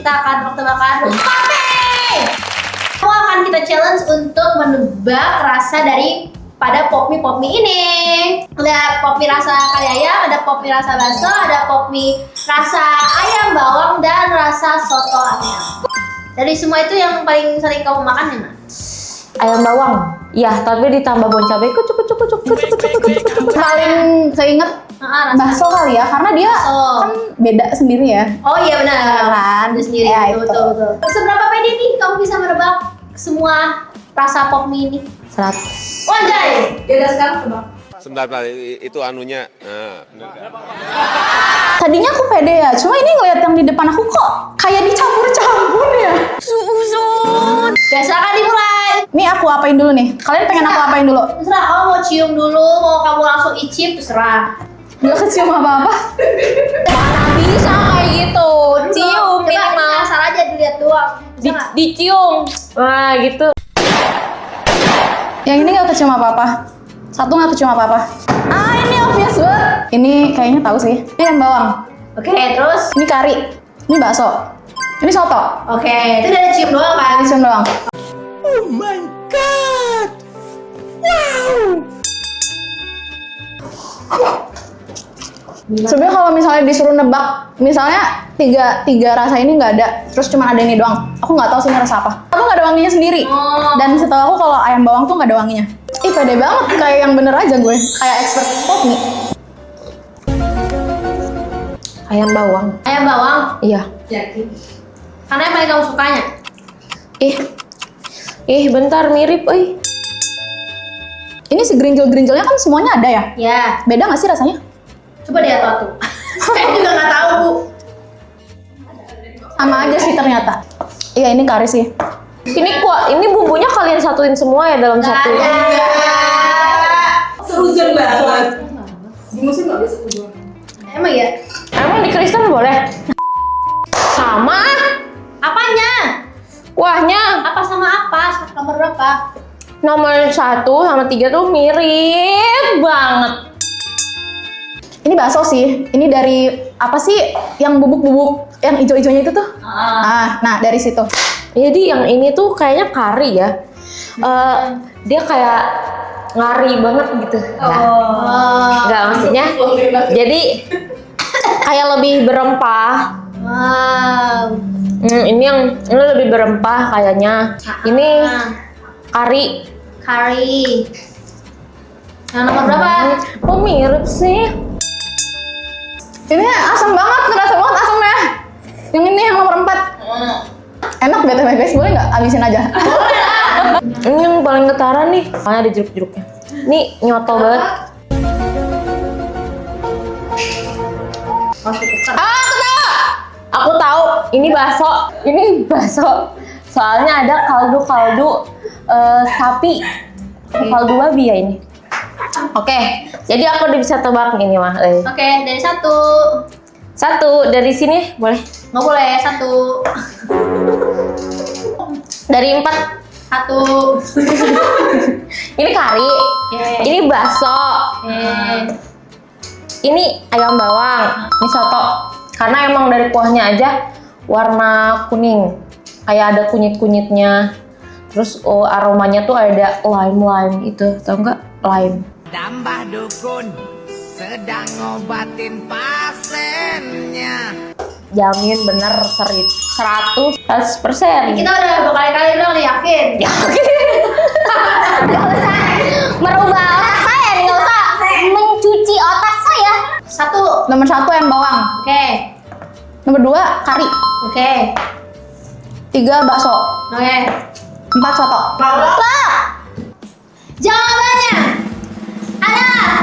kita akan tebak-tebakan Popmie. Aku akan kita challenge untuk menebak rasa dari pada Popmie ini. Ada Popmie rasa kari ayam, ada Popmie rasa bakso, ada Popmie rasa ayam bawang, dan rasa soto ayam. Dari semua itu yang paling sering kamu makan yang mana? Ayam bawang. Ya, tapi ditambah bon cabai cukup. Paling keinget bakso kali ya, karena dia kan beda sendiri ya. Oh iya benar. Kan? Itu sendiri. Ya, betul. Seberapa pede nih kamu bisa menebak semua rasa Popmie ini? 100. Wajay. Ya udah sekarang tebak. Sebentar, itu anunya. Tadinya aku pede ya, cuma ini ngeliat yang di depan aku kok kayak dicampur-campur ya. Ya silakan dimulai. Nih aku apain dulu nih? Kalian pengen aku apain dulu? Terserah kamu mau cium dulu, mau kamu langsung icip, terserah. Gak kecium apa-apa. Mana bisa kayak gitu. Cium Coba minimal. asal aja dilihat doang. Bisa nggak? Dicium. Nah, gitu. Yang ini gak kecium apa-apa. Satu gak kecium apa-apa. Ah, ini obvious banget. Ini kayaknya tahu sih. Ini ayam bawang. Oke, terus. Ini kari. Ini bakso. Ini soto. Oke, itu dari cium doang kan? Ini cium doang. Sebenarnya kalau misalnya disuruh nebak, misalnya tiga rasa ini nggak ada, terus cuma ada ini doang. Aku nggak tahu sih ini rasa apa. Aku nggak ada wanginya sendiri. Oh. Dan setahu aku kalau ayam bawang tuh nggak ada wanginya. Ih pede banget, kayak yang bener aja gue, kayak expert Popmie. Ayam bawang. Ayam bawang. Iya. Yakin? Karena yang paling kamu sukanya. Bentar mirip, Ini si gerinjel-gerinjelnya kan semuanya ada ya? Ya, Beda nggak sih rasanya? coba dia tuh. Saya juga nggak tahu bu. Sama aja sih ternyata. Iya ini kari sih. Ini bumbunya kalian satuin semua ya dalam satu. Seruzen banget. Di musim nggak bisa seruzen. Emang ya? Emang di Kristen boleh? Sama. Apanya? Kuahnya Apa sama apa? Nomor berapa? nomor 1 sama 3 tuh mirip banget. Ini bakso sih. Ini dari apa sih yang bubuk-bubuk yang ijo-ijonya itu tuh? Nah dari situ. Jadi yang ini tuh kayaknya kari ya. Dia kayak ngari banget gitu. Enggak maksudnya. Jadi kayak lebih berempah. Wow. Ini lebih berempah kayaknya. Ini kari. Kari. Yang nomor berapa? Kok mirip sih? Ini asam banget, terasa banget asamnya. Yang ini yang nomor 4. Enak BTW guys, boleh nggak abisin aja? Ini yang paling ketara nih. Makanya ada jeruk-jeruknya. Nih nyoto banget. Aku tahu. Ini bakso. Ini bakso. Soalnya ada kaldu sapi. Kaldu babi ya ini. Oke, jadi aku udah bisa tebak ini mah. Oke, dari 1. 1 dari sini boleh. Nggak boleh 1. Dari 4. 1. Ini kari. Oke. Ini bakso. Ini ayam bawang. Ini soto. Karena emang dari kuahnya aja warna kuning. Kayak ada kunyit-kunyitnya. Terus aromanya tuh ada lime itu. Tau nggak? Lime. Tambah dukun sedang ngobatin pasiennya. Jamin bener 100%. Kita udah berkali-kali bilang nih, yakin. Nggak usah merubah otak saya, nggak usah mencuci otak saya. 1. Nomor 1 ayam bawang. Oke. Nomor 2 kari. Oke. 3 bakso. Oke. 4 soto. Jawabannya adalah